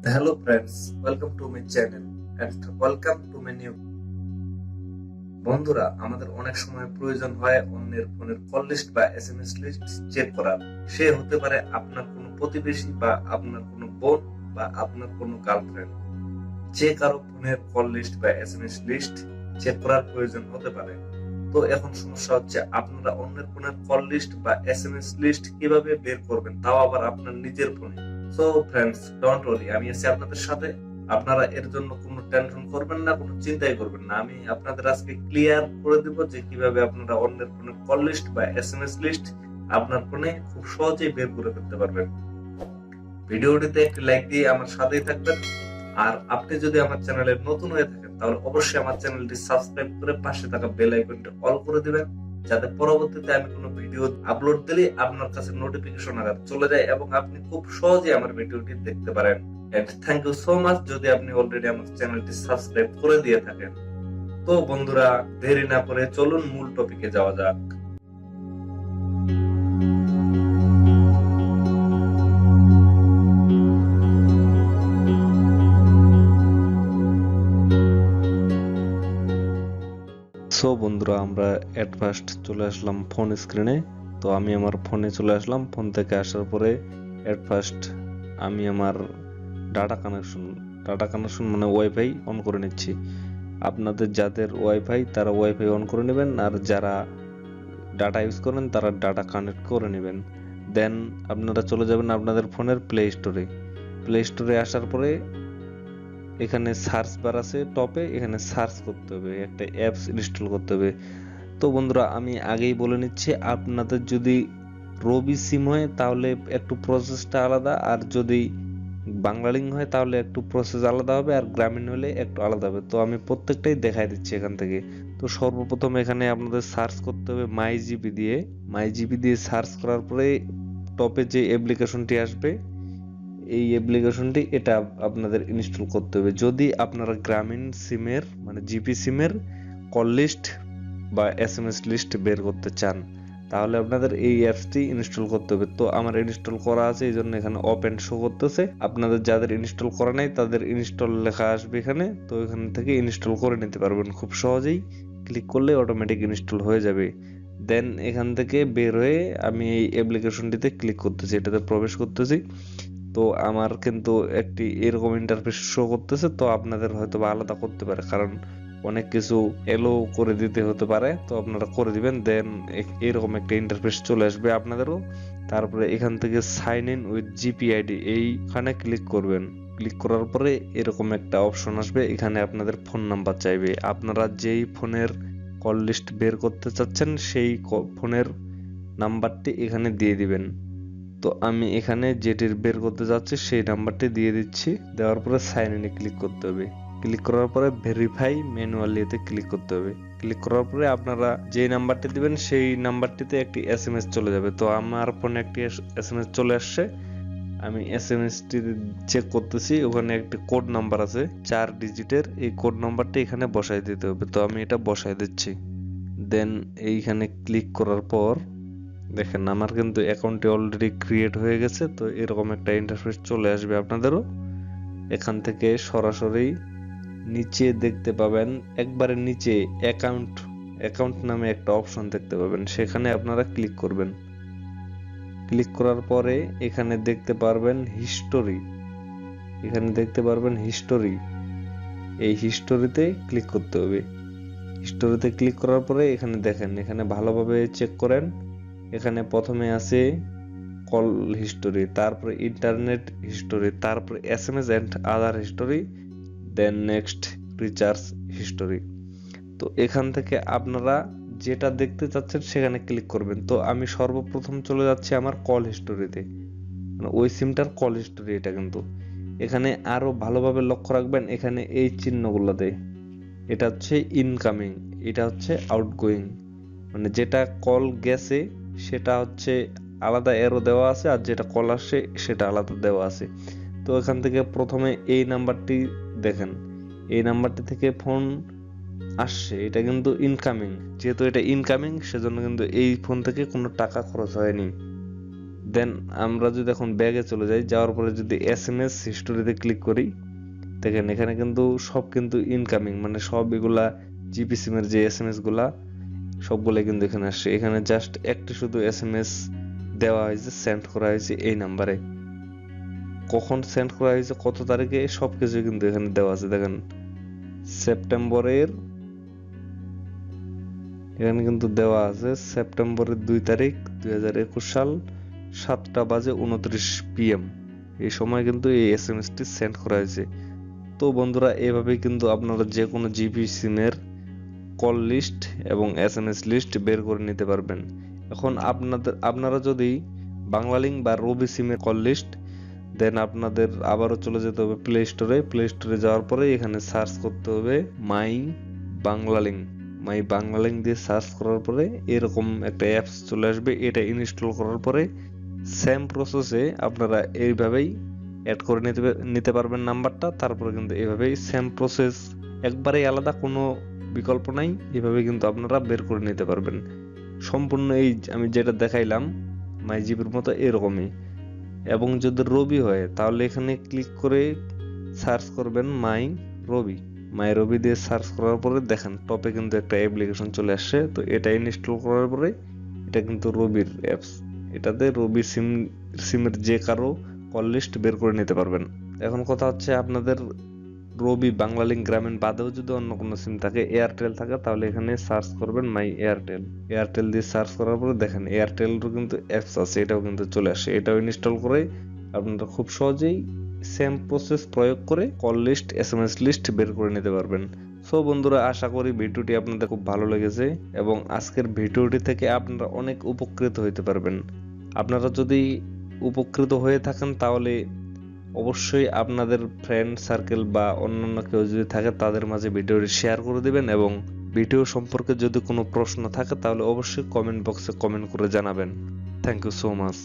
Hello friends, welcome to my channel and welcome to my new বন্ধুরা আমাদের অনেক সময় প্রয়োজন হয় অন্যের ফোনের কল লিস্ট বা এসএমএস লিস্ট চেক করার। সে হতে পারে আপনার কোনো প্রতিবেশী বা আপনার কোনো বোন বা আপনার কোনো গার্লফ্রেন্ড। যে কারো ফোনের কল লিস্ট বা এসএমএস লিস্ট চেক করার প্রয়োজন হতে পারে। তো এখন সমস্যা হচ্ছে আপনারা অন্যের ফোনের কল লিস্ট বা এসএমএস লিস্ট কিভাবে বের করবেন, তাও আবার আপনার নিজের ফোনে। সো ফ্রেন্ডস, ডোন্ট ওয়ারি, আমি আছি আপনাদের সাথে। আপনারা এর জন্য কোনো টেনশন করবেন না, কোনো চিন্তাই করবেন না। আমি আপনাদের আজকে ক্লিয়ার করে দিব যে কিভাবে আপনারা অন্যের ফোনের কল লিস্ট বা এসএমএস লিস্ট আপনার ফোনে খুব সহজেই বের করে ফেলতে পারবেন। ভিডিওটিতে একটি লাইক দিয়ে আমার সাথেই থাকবেন। আর আপনি যদি আমার চ্যানেলে নতুন হয়ে থাকেন তাহলে অবশ্যই আমার চ্যানেলটি সাবস্ক্রাইব করে পাশে থাকা বেল আইকনটি অল করে দিবেন, যাতে পরবর্তীতে আমি কোনো ভিডিও আপলোড দিলে আপনার কাছে নোটিফিকেশন আকারে চলে যায় এবং আপনি খুব সহজে আমার ভিডিওটি দেখতে পারেন। And thank you so much যদি আপনি অলরেডি আমার চ্যানেলটি সাবস্ক্রাইব করে দিয়ে থাকেন। তো বন্ধুরা, দেরি না করে চলুন মূল টপিকে যাওয়া যাক। সো বন্ধুরা, আমরা এট ফার্স্ট চলে আসলাম ফোন স্ক্রিনে। তো আমি আমার ফোনে চলে আসলাম। ফোন থেকে আসার পরে এট ফার্স্ট আমি আমার ডাটা কানেকশন মানে ওয়াইফাই অন করে নিচ্ছি। আপনাদের যাদের ওয়াইফাই তারা ওয়াইফাই অন করে নেবেন, আর যারা ডাটা ইউজ করেন তারা ডাটা কানেক্ট করে নেবেন। দেন আপনারা চলে যাবেন আপনাদের ফোনের প্লে স্টোরে আসার পরে এখানে সার্চ বার আছে টপে, এখানে সার্চ করতে হবে, একটা অ্যাপস ইনস্টল করতে হবে। তো বন্ধুরা, আমি আগেই বলে নিচ্ছি, আপনাদের যদি রবি সিম হয় তাহলে একটু প্রসেসটা আলাদা, আর যদি বাংলালিংক হয় তাহলে একটু প্রসেস আলাদা হবে, আর গ্রামীণ হলে একটু আলাদা হবে। তো আমি প্রত্যেকটাই দেখাই দিচ্ছি এখান থেকে। তো সর্বপ্রথম এখানে আপনাদের সার্চ করতে হবে মাই জিবি দিয়ে সার্চ করার পরে টপে যে অ্যাপ্লিকেশনটি আসবে, এই অ্যাপ্লিকেশনটি এটা আপনাদের ইনস্টল করতে হবে। যদি আপনারা গ্রামীণ সিমের মানে জিপি সিমের কল লিস্ট বা এসএমএস লিস্ট বের করতে চান, তাহলে আপনাদের এই অ্যাপসটি ইনস্টল করতে হবে। তো আমার ইনস্টল করা আছে, এই জন্য এখানে ওপেন শো করতেছে। আপনাদের যাদের ইনস্টল করা নাই তাদের ইনস্টল লেখা আসবে এখানে। তো এখান থেকে ইনস্টল করে নিতে পারবেন খুব সহজেই। ক্লিক করলে অটোমেটিক ইনস্টল হয়ে যাবে। দেন এখান থেকে বের হয়ে আমি এই অ্যাপ্লিকেশনটিতে ক্লিক করতেছি, এটাতে প্রবেশ করতেছি। তো আমার কিন্তু একটি এরকম ইন্টারফেস শো করতেছে। তো আপনাদের হয়তো বা আলাদা করতে পারে, কারণ অনেক কিছু এলো করে দিতে হতে পারে। তো আপনারা করে দিবেন। দেন এরকম একটা ইন্টারফেস চলে আসবে আপনাদেরও। তারপরে এখান থেকে সাইন ইন উইথ জিপিআইডি এইখানে ক্লিক করবেন। ক্লিক করার পরে এরকম একটা অপশন আসবে, এখানে আপনাদের ফোন নাম্বার চাইবে। আপনারা যেই ফোনের কল লিস্ট বের করতে চাচ্ছেন সেই ফোনের নাম্বারটি এখানে দিয়ে দিবেন। তো আমি এখানে যেটির বের করতে যাচ্ছি সেই নাম্বারটি দিয়ে দিচ্ছি। দেওয়ার পরে সাইন ইনে ক্লিক করতে হবে। ক্লিক করার পরে ভেরিফাই ম্যানুয়ালি এতে ক্লিক করতে হবে। ক্লিক করার পরে আপনারা যে নাম্বারটি দিবেন সেই নাম্বারটিতে একটি এসএমএস চলে যাবে। তো আমার ফোনে একটি এসএমএস চলে আসছে। আমি এসএমএসটি চেক করতেছি, ওখানে একটি কোড নাম্বার আছে 4 ডিজিটের। এই কোড নাম্বারটি এখানে বসাই দিতে হবে। তো আমি এটা বসাই দিচ্ছি। দেন এইখানে ক্লিক করার পর দেখেন আমার কিন্তু অ্যাকাউন্টটি অলরেডি ক্রিয়েট হয়ে গেছে। তো এরকম একটা ইন্টারফেস চলে আসবে আপনাদেরও। এখান থেকে সরাসরি নিচে দেখতে পাবেন, একবারে নিচে অ্যাকাউন্ট নামে একটা অপশন দেখতে পাবেন, সেখানে আপনারা ক্লিক করবেন। ক্লিক করার পরে এখানে দেখতে পারবেন হিস্টোরি, এই হিস্টোরিতে ক্লিক করতে হবে। হিস্টোরিতে ক্লিক করার পরে এখানে দেখেন, এখানে ভালোভাবে চেক করেন। এখানে প্রথমে আছে কল হিস্টোরি, তারপরে ইন্টারনেট হিস্টোরি, তারপরে SMS and other history, then next recharge history. তো এখান থেকে আপনারা যেটা দেখতে চাচ্ছেন সেখানে ক্লিক করবেন। তো আমি সর্বপ্রথম চলে যাচ্ছি আমার কল হিস্টোরিতে, মানে ওই সিমটার কল হিস্টোরি এটা। কিন্তু এখানে আরো ভালোভাবে লক্ষ্য রাখবেন, এখানে এই চিহ্নগুলোতে এটা হচ্ছে ইনকামিং, এটা হচ্ছে আউটগোয়িং, মানে যেটা কল গেছে সেটা হচ্ছে আলাদা এরো দেওয়া আছে, আর যেটা কল আসছে সেটা আলাদা দেওয়া আছে। তো এখান থেকে প্রথমে এই নাম্বারটি দেখেন, এই নাম্বারটি থেকে ফোন আসছে, এটা কিন্তু ইনকামিং। যেহেতু এটা ইনকামিং সেজন্য কিন্তু এই ফোন থেকে কোনো টাকা খরচ হয়নি। দেন আমরা যদি এখন ব্যাগে চলে যাই, যাওয়ার পরে যদি এসএমএস হিস্টোরিতে ক্লিক করি, দেখেন এখানে কিন্তু সব কিন্তু ইনকামিং, মানে সব এগুলা জিপি সিমের যে এসএমএস গুলা সবগুলো কিন্তু এখানে আসছে। এখানে জাস্ট একটি শুধু এসএমএস দেওয়া হয়েছে, সেন্ড করা হয়েছে এই নাম্বারে, কখন সেন্ড করা হয়েছে, কত তারিখে, সবকিছু কিন্তু এখানে দেওয়া আছে। দেখেন সেপ্টেম্বরের, এখানে কিন্তু দেওয়া আছে সেপ্টেম্বরের 2 তারিখ 2021 সাল 7:29 PM এই সময় কিন্তু এই এসএমএসটি সেন্ড করা হয়েছে। তো বন্ধুরা, এভাবে কিন্তু আপনারা যে কোনো জিপি সিমের কল লিস্ট এবং এসএমএস লিস্ট বের করে নিতে পারবেন। এখন আপনারা যদি বাংলালিংক বা রবি সিমের কল লিস্ট, দেন আপনাদের আবারও চলে যেতে হবে প্লে স্টোরে। প্লে স্টোরে যাওয়ার পরে এখানে সার্চ করতে হবে মাই বাংলালিংক দিয়ে সার্চ করার পরে এরকম একটা অ্যাপস চলে আসবে। এটা ইনস্টল করার পরে সেম প্রসেসে আপনারা এইভাবেই অ্যাড করে নিতে পারবেন নাম্বারটা। তারপরে কিন্তু এইভাবেই সেম প্রসেস, একবারেই আলাদা, কোনো বিকল্প নাই, এভাবে কিন্তু আপনারা বের করে নিতে পারবেন সম্পূর্ণ। এই আমি যেটা দেখাইলাম মাই জিপির মতো এরকমই। এবং যদি রবি হয় তাহলে এখানে ক্লিক করে সার্চ করবেন মাই রবি দিয়ে সার্চ করার পরে দেখেন টপে কিন্তু একটা অ্যাপ্লিকেশন চলে আসছে। তো এটা ইনস্টল করার পরে এটা কিন্তু রবির অ্যাপস, এটাতে রবি সিমের যে কারো কল লিস্ট বের করে নিতে পারবেন। এখন কথা হচ্ছে, আপনাদের রবি, বাংলালিংক, গ্রামীণ বাদেও যদি অন্য কোনো সিম থাকে, এয়ারটেল থাকে, তাহলে এখানে সার্চ করবেন মাই এয়ারটেল দিয়ে সার্চ করার পরে দেখেন এয়ারটেলেরও কিন্তু অ্যাপস আছে, এটাও কিন্তু চলে আসে। এটাও ইনস্টল করে আপনারা খুব সহজেই সেম প্রসেস প্রয়োগ করে কল লিস্ট, এসএমএস লিস্ট বের করে নিতে পারবেন। সো বন্ধুরা, আশা করি ভিডিওটি আপনাদের খুব ভালো লেগেছে এবং আজকের ভিডিওটি থেকে আপনারা অনেক উপকৃত হতে পারবেন। আপনারা যদি উপকৃত হয়ে থাকেন তাহলে অবশ্যই আপনাদের ফ্রেন্ড সার্কেল বা অন্যান্য কেউ যদি থাকে তাদের মাঝে ভিডিওটি শেয়ার করে দিবেন, এবং ভিডিও সম্পর্কে যদি কোনো প্রশ্ন থাকে তাহলে অবশ্যই কমেন্ট বক্সে কমেন্ট করে জানাবেন। Thank you so much.